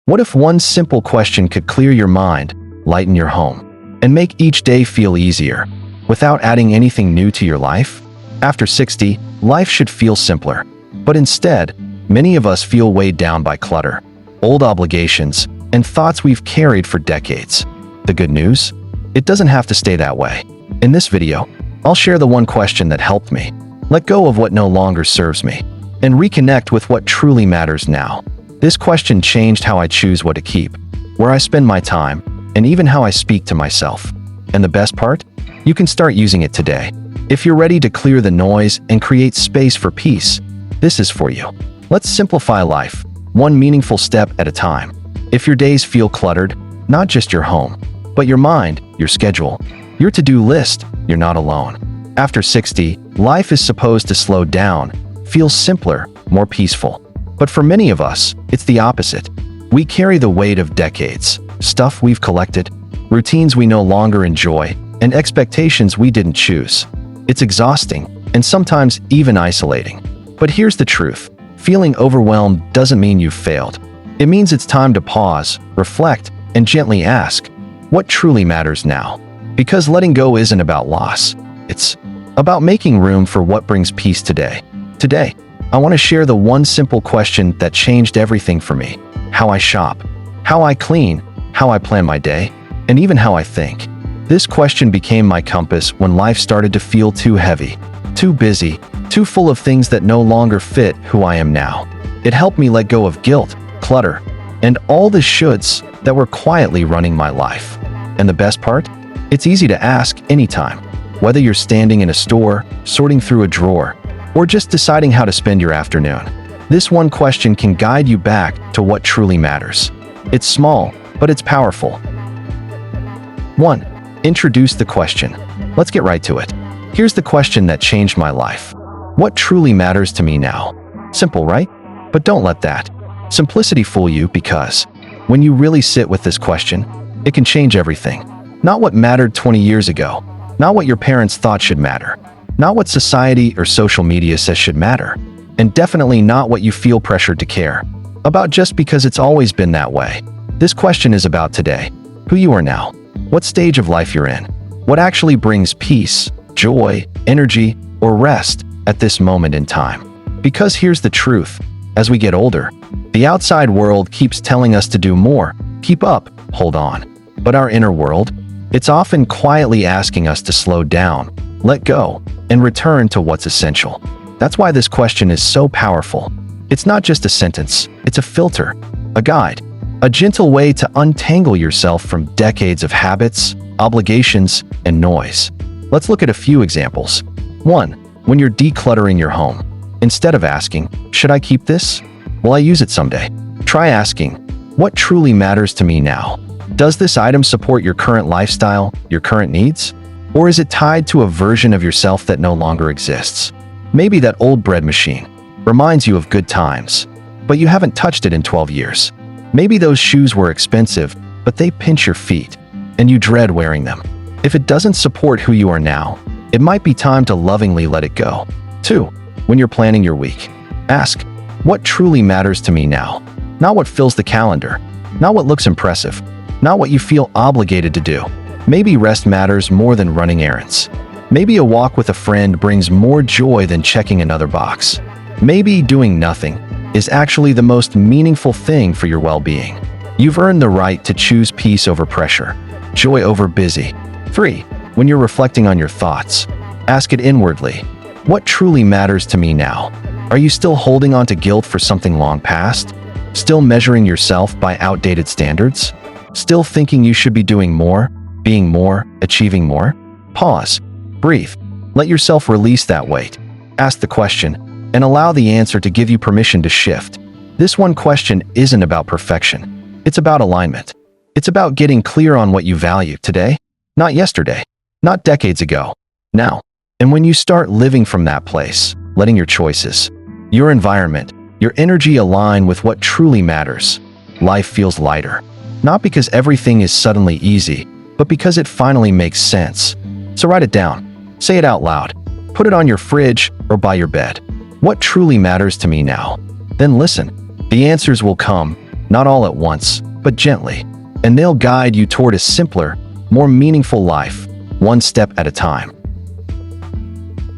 What if one simple question could clear your mind, lighten your home, and make each day feel easier, without adding anything new to your life? After 60, life should feel simpler. But instead, many of us feel weighed down by clutter, old obligations, and thoughts we've carried for decades. The good news? It doesn't have to stay that way. In this video, I'll share the one question that helped me let go of what no longer serves me and reconnect with what truly matters now. This question changed how I choose what to keep, where I spend my time, and even how I speak to myself. And the best part? You can start using it today. If you're ready to clear the noise and create space for peace, this is for you. Let's simplify life, one meaningful step at a time. If your days feel cluttered, not just your home, but your mind, your schedule, your to-do list, you're not alone. After 60, life is supposed to slow down, feel simpler, more peaceful. But for many of us, it's the opposite. We carry the weight of decades, stuff we've collected, routines we no longer enjoy, and expectations we didn't choose. It's exhausting, and sometimes even isolating. But here's the truth. Feeling overwhelmed doesn't mean you've failed. It means it's time to pause, reflect, and gently ask, what truly matters now? Because letting go isn't about loss. It's about making room for what brings peace today. Today, I want to share the one simple question that changed everything for me. How I shop, how I clean, how I plan my day, and even how I think. This question became my compass when life started to feel too heavy, too busy, too full of things that no longer fit who I am now. It helped me let go of guilt, clutter, and all the shoulds that were quietly running my life. And the best part? It's easy to ask anytime, whether you're standing in a store, sorting through a drawer, or just deciding how to spend your afternoon. This one question can guide you back to what truly matters. It's small, but it's powerful. 1. Introduce the question. Let's get right to it. Here's the question that changed my life. What truly matters to me now? Simple, right? But don't let that simplicity fool you, because when you really sit with this question, it can change everything. Not what mattered 20 years ago, not what your parents thought should matter, not what society or social media says should matter, and definitely not what you feel pressured to care about just because it's always been that way. This question is about today, who you are now, what stage of life you're in, what actually brings peace, joy, energy, or rest at this moment in time. Because here's the truth, as we get older, the outside world keeps telling us to do more, keep up, hold on. But our inner world, it's often quietly asking us to slow down, let go, and return to what's essential. That's why this question is so powerful. It's not just a sentence, it's a filter, a guide, a gentle way to untangle yourself from decades of habits, obligations, and noise. Let's look at a few examples. 1. When you're decluttering your home, instead of asking, should I keep this? Will I use it someday? Try asking, what truly matters to me now? Does this item support your current lifestyle, your current needs? Or is it tied to a version of yourself that no longer exists? Maybe that old bread machine reminds you of good times, but you haven't touched it in 12 years. Maybe those shoes were expensive, but they pinch your feet, and you dread wearing them. If it doesn't support who you are now, it might be time to lovingly let it go. 2. When you're planning your week, ask, what truly matters to me now? Not what fills the calendar, not what looks impressive, not what you feel obligated to do. Maybe rest matters more than running errands. Maybe a walk with a friend brings more joy than checking another box. Maybe doing nothing is actually the most meaningful thing for your well-being. You've earned the right to choose peace over pressure, joy over busy. 3. When you're reflecting on your thoughts, ask it inwardly. What truly matters to me now? Are you still holding on to guilt for something long past? Still measuring yourself by outdated standards? Still thinking you should be doing more, being more, achieving more? Pause. Breathe. Let yourself release that weight. Ask the question, and allow the answer to give you permission to shift. This one question isn't about perfection. It's about alignment. It's about getting clear on what you value today, not yesterday, not decades ago, now. And when you start living from that place, letting your choices, your environment, your energy align with what truly matters, life feels lighter. Not because everything is suddenly easy, but because it finally makes sense. So write it down. Say it out loud. Put it on your fridge or by your bed. What truly matters to me now? Then listen. The answers will come, Not all at once, but gently. And they'll guide you toward a simpler, more meaningful life, one step at a time.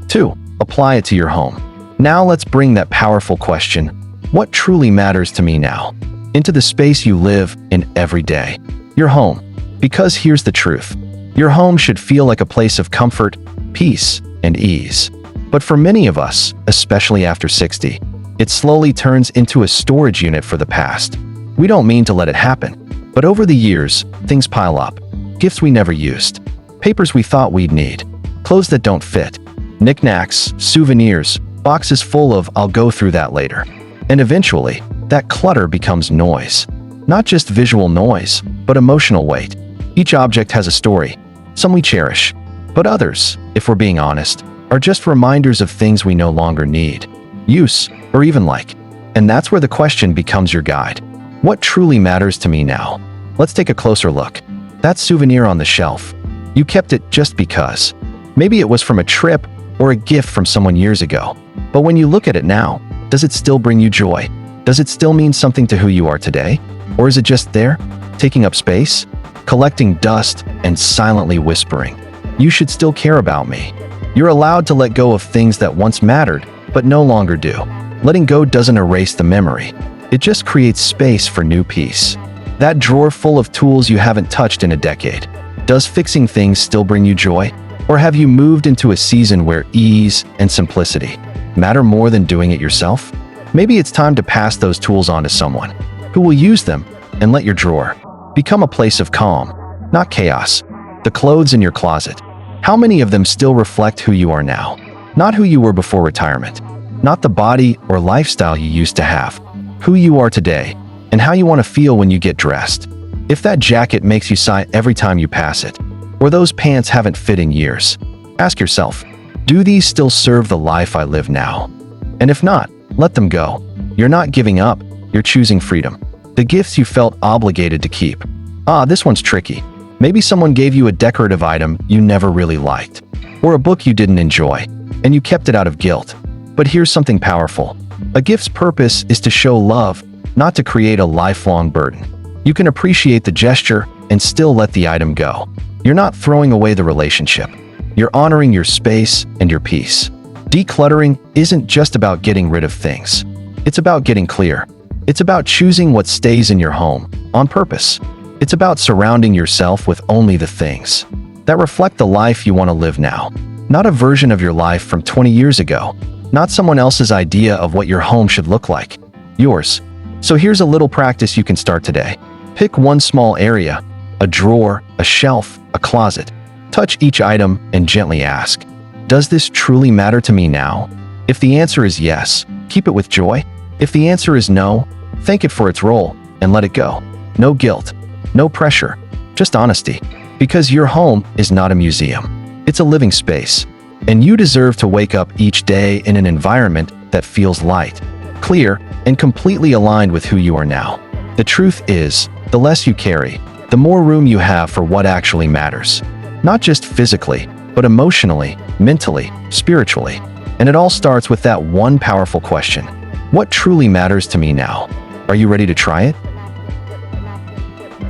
2. Apply it to your home. Now let's bring that powerful question, what truly matters to me now, into the space you live in every day, your home. Because here's the truth. Your home should feel like a place of comfort, peace, and ease. But for many of us, especially after 60, it slowly turns into a storage unit for the past. We don't mean to let it happen, but over the years, things pile up. Gifts we never used, papers we thought we'd need, clothes that don't fit, knickknacks, souvenirs, boxes full of "I'll go through that later." And eventually, that clutter becomes noise. Not just visual noise, but emotional weight. Each object has a story, some we cherish, but others, if we're being honest, are just reminders of things we no longer need, use, or even like. And that's where the question becomes your guide. What truly matters to me now? Let's take a closer look. That souvenir on the shelf. You kept it just because. Maybe it was from a trip or a gift from someone years ago. But when you look at it now, does it still bring you joy? Does it still mean something to who you are today? Or is it just there, taking up space, collecting dust, and silently whispering, "You should still care about me"? You're allowed to let go of things that once mattered, but no longer do. Letting go doesn't erase the memory. It just creates space for new peace. That drawer full of tools you haven't touched in a decade. Does fixing things still bring you joy? Or have you moved into a season where ease and simplicity matter more than doing it yourself? Maybe it's time to pass those tools on to someone who will use them and let your drawer become a place of calm, not chaos. The clothes in your closet. How many of them still reflect who you are now? Not who you were before retirement. Not the body or lifestyle you used to have. Who you are today and how you want to feel when you get dressed. If that jacket makes you sigh every time you pass it, or those pants haven't fit in years, ask yourself, do these still serve the life I live now? And if not, let them go. You're not giving up, you're choosing freedom. The gifts you felt obligated to keep. This one's tricky. Maybe someone gave you a decorative item you never really liked, or a book you didn't enjoy, and you kept it out of guilt. But here's something powerful. A gift's purpose is to show love, not to create a lifelong burden. You can appreciate the gesture and still let the item go. You're not throwing away the relationship. You're honoring your space and your peace. Decluttering isn't just about getting rid of things. It's about getting clear. It's about choosing what stays in your home, on purpose. It's about surrounding yourself with only the things that reflect the life you want to live now. Not a version of your life from 20 years ago. Not someone else's idea of what your home should look like. Yours. So here's a little practice you can start today. Pick one small area, a drawer, a shelf, a closet. Touch each item and gently ask, does this truly matter to me now? If the answer is yes, keep it with joy. If the answer is no, thank it for its role and let it go. No guilt, no pressure, just honesty. Because your home is not a museum. It's a living space. And you deserve to wake up each day in an environment that feels light, clear, and completely aligned with who you are now. The truth is, the less you carry, the more room you have for what actually matters. Not just physically, but emotionally, mentally, spiritually. And it all starts with that one powerful question. What truly matters to me now? Are you ready to try it?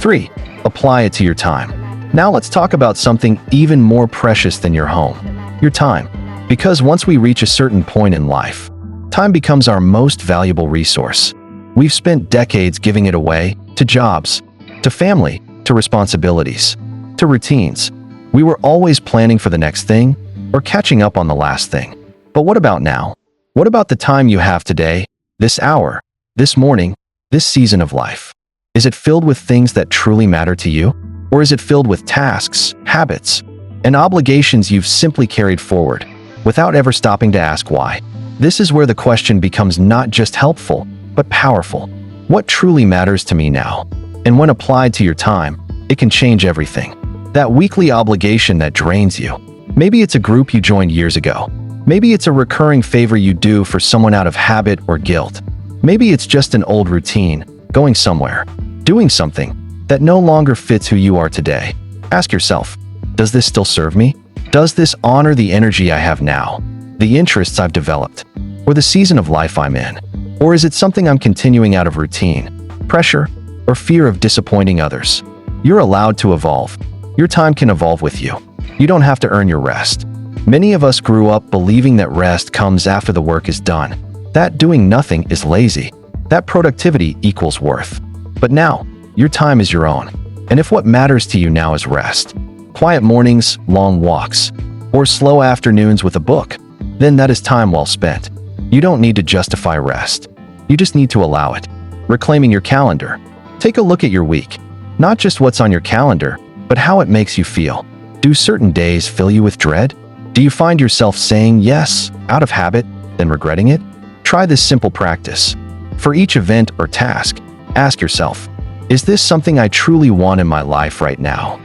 3. Apply it to your time. Now let's talk about something even more precious than your home. Your time. Because once we reach a certain point in life, time becomes our most valuable resource. We've spent decades giving it away to jobs, to family, to responsibilities, to routines. We were always planning for the next thing or catching up on the last thing. But what about now? What about the time you have today, this hour, this morning, this season of life? Is it filled with things that truly matter to you? Or is it filled with tasks, habits, and obligations you've simply carried forward without ever stopping to ask why? This is where the question becomes not just helpful, but powerful. What truly matters to me now? And when applied to your time, it can change everything. That weekly obligation that drains you. Maybe it's a group you joined years ago. Maybe it's a recurring favor you do for someone out of habit or guilt. Maybe it's just an old routine, going somewhere, doing something that no longer fits who you are today. Ask yourself, does this still serve me? Does this honor the energy I have now, the interests I've developed, or the season of life I'm in? Or is it something I'm continuing out of routine, pressure, or fear of disappointing others. You're allowed to evolve. Your time can evolve with you. You don't have to earn your rest. Many of us grew up believing that rest comes after the work is done, that doing nothing is lazy, that productivity equals worth. But now, your time is your own. And if what matters to you now is rest, quiet mornings, long walks, or slow afternoons with a book, then that is time well spent. You don't need to justify rest. You just need to allow it. Reclaiming your calendar. Take a look at your week. Not just what's on your calendar, but how it makes you feel. Do certain days fill you with dread? Do you find yourself saying yes out of habit, then regretting it? Try this simple practice. For each event or task, ask yourself, is this something I truly want in my life right now?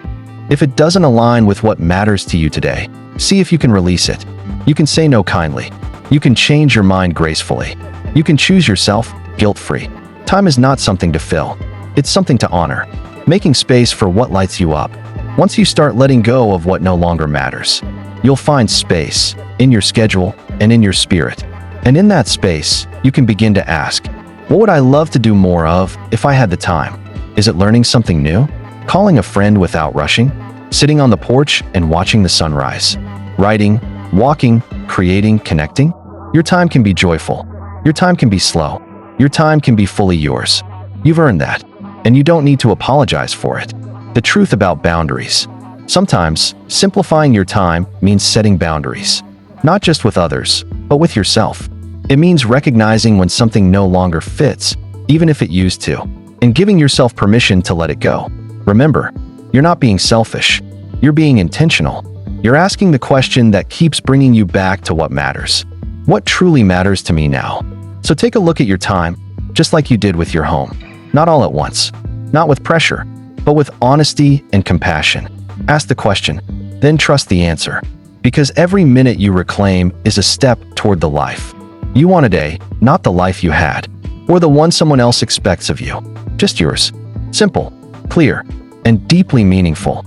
If it doesn't align with what matters to you today, see if you can release it. You can say no kindly. You can change your mind gracefully. You can choose yourself guilt-free. Time is not something to fill. It's something to honor. Making space for what lights you up. Once you start letting go of what no longer matters, you'll find space in your schedule and in your spirit. And in that space, you can begin to ask, what would I love to do more of if I had the time? Is it learning something new? Calling a friend without rushing? Sitting on the porch and watching the sunrise? Writing, walking, creating, connecting? Your time can be joyful. Your time can be slow. Your time can be fully yours. You've earned that, and you don't need to apologize for it. The truth about boundaries. Sometimes, simplifying your time means setting boundaries. Not just with others, but with yourself. It means recognizing when something no longer fits, even if it used to, and giving yourself permission to let it go. Remember, you're not being selfish. You're being intentional. You're asking the question that keeps bringing you back to what matters. What truly matters to me now? So take a look at your time, just like you did with your home. Not all at once, not with pressure, but with honesty and compassion. Ask the question, then trust the answer. Because every minute you reclaim is a step toward the life you want today, not the life you had, or the one someone else expects of you. Just yours. Simple, clear, and deeply meaningful.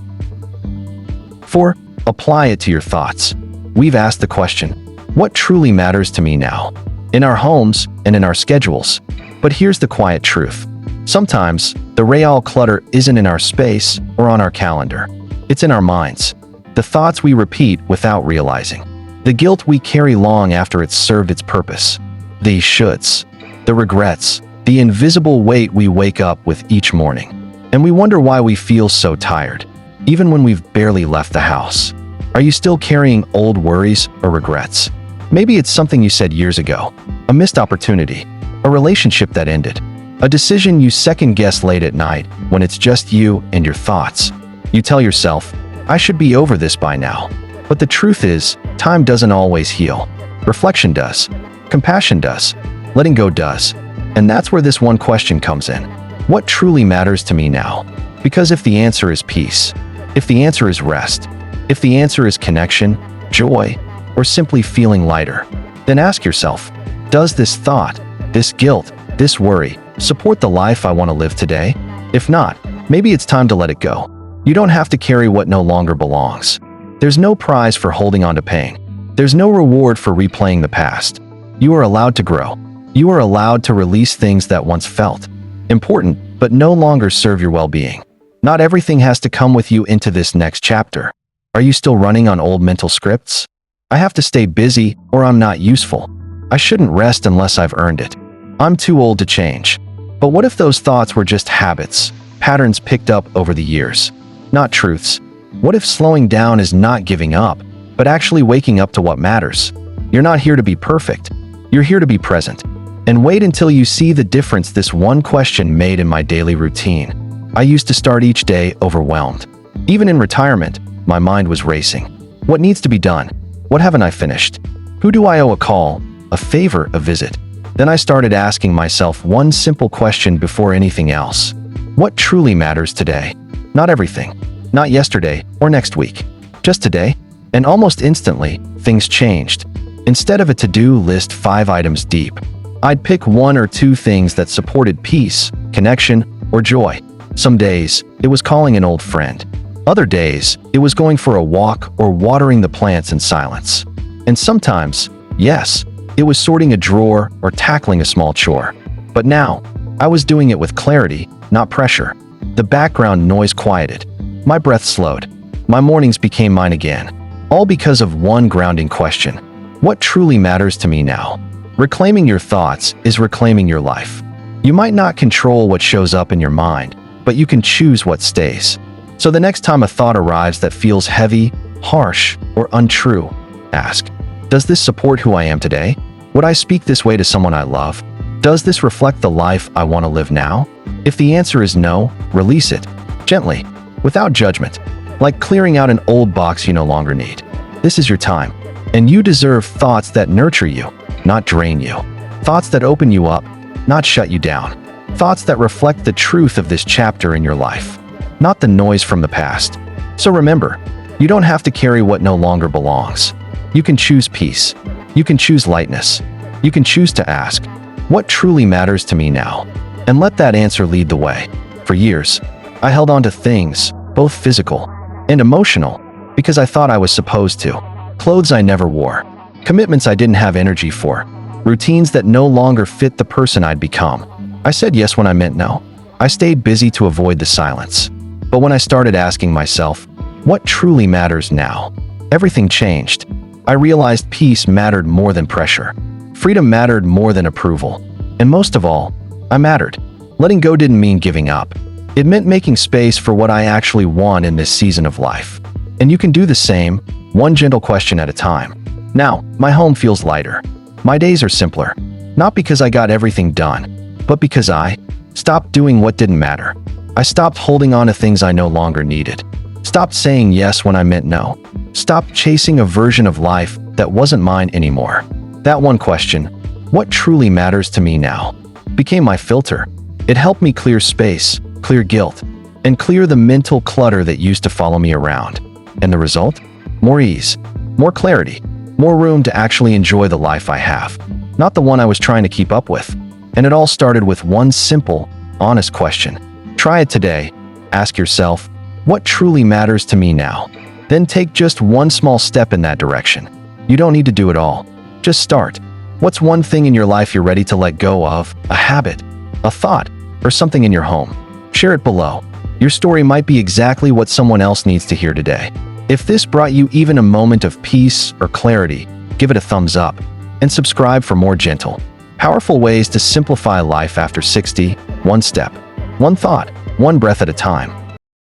4. Apply it to your thoughts. We've asked the question, what truly matters to me now? In our homes and in our schedules. But here's the quiet truth. Sometimes, the real clutter isn't in our space or on our calendar. It's in our minds. The thoughts we repeat without realizing. The guilt we carry long after it's served its purpose. The shoulds. The regrets. The invisible weight we wake up with each morning. And we wonder why we feel so tired, even when we've barely left the house. Are you still carrying old worries or regrets? Maybe it's something you said years ago, a missed opportunity, a relationship that ended, a decision you second-guess late at night when it's just you and your thoughts. You tell yourself, I should be over this by now. But the truth is, time doesn't always heal. Reflection does. Compassion does. Letting go does. And that's where this one question comes in. What truly matters to me now? Because if the answer is peace, if the answer is rest, if the answer is connection, joy, or simply feeling lighter, then ask yourself, does this thought, this guilt, this worry support the life I want to live today? If not, maybe it's time to let it go. You don't have to carry what no longer belongs. There's no prize for holding on to pain. There's no reward for replaying the past. You are allowed to grow. You are allowed to release things that once felt important, but no longer serve your well-being. Not everything has to come with you into this next chapter. Are you still running on old mental scripts? I have to stay busy or I'm not useful. I shouldn't rest unless I've earned it. I'm too old to change. But what if those thoughts were just habits, patterns picked up over the years, not truths? What if slowing down is not giving up, but actually waking up to what matters? You're not here to be perfect. You're here to be present. And wait until you see the difference this one question made in my daily routine. I used to start each day overwhelmed. Even in retirement, my mind was racing. What needs to be done? What haven't I finished? Who do I owe a call, a favor, a visit? Then I started asking myself one simple question before anything else. What truly matters today? Not everything. Not yesterday or next week. Just today. And almost instantly, things changed. Instead of a to-do list 5 items deep, I'd pick 1 or 2 things that supported peace, connection, or joy. Some days, it was calling an old friend. Other days, it was going for a walk or watering the plants in silence. And sometimes, yes, it was sorting a drawer or tackling a small chore. But now, I was doing it with clarity, not pressure. The background noise quieted. My breath slowed. My mornings became mine again. All because of one grounding question. What truly matters to me now? Reclaiming your thoughts is reclaiming your life. You might not control what shows up in your mind, but you can choose what stays. So the next time a thought arrives that feels heavy, harsh, or untrue, ask, does this support who I am today? Would I speak this way to someone I love? Does this reflect the life I want to live now? If the answer is no, release it, gently, without judgment, like clearing out an old box you no longer need. This is your time, and you deserve thoughts that nurture you, not drain you. Thoughts that open you up, not shut you down. Thoughts that reflect the truth of this chapter in your life, not the noise from the past. So remember, you don't have to carry what no longer belongs. You can choose peace. You can choose lightness. You can choose to ask, what truly matters to me now? And let that answer lead the way. For years, I held on to things, both physical and emotional, because I thought I was supposed to. Clothes I never wore, commitments I didn't have energy for, routines that no longer fit the person I'd become. I said yes when I meant no. I stayed busy to avoid the silence. But when I started asking myself, what truly matters now? Everything changed. I realized peace mattered more than pressure. Freedom mattered more than approval. And most of all, I mattered. Letting go didn't mean giving up. It meant making space for what I actually want in this season of life. And you can do the same, one gentle question at a time. Now, my home feels lighter. My days are simpler. Not because I got everything done, but because I stopped doing what didn't matter. I stopped holding on to things I no longer needed. Stopped saying yes when I meant no. Stopped chasing a version of life that wasn't mine anymore. That one question, what truly matters to me now, became my filter. It helped me clear space, clear guilt, and clear the mental clutter that used to follow me around. And the result? More ease, more clarity, more room to actually enjoy the life I have, not the one I was trying to keep up with. And it all started with one simple, honest question. Try it today. Ask yourself, what truly matters to me now? Then take just one small step in that direction. You don't need to do it all. Just start. What's one thing in your life you're ready to let go of? A habit, a thought, or something in your home? Share it below. Your story might be exactly what someone else needs to hear today. If this brought you even a moment of peace or clarity, give it a thumbs up and subscribe for more gentle, powerful ways to simplify life after 60, one step, one thought, one breath at a time.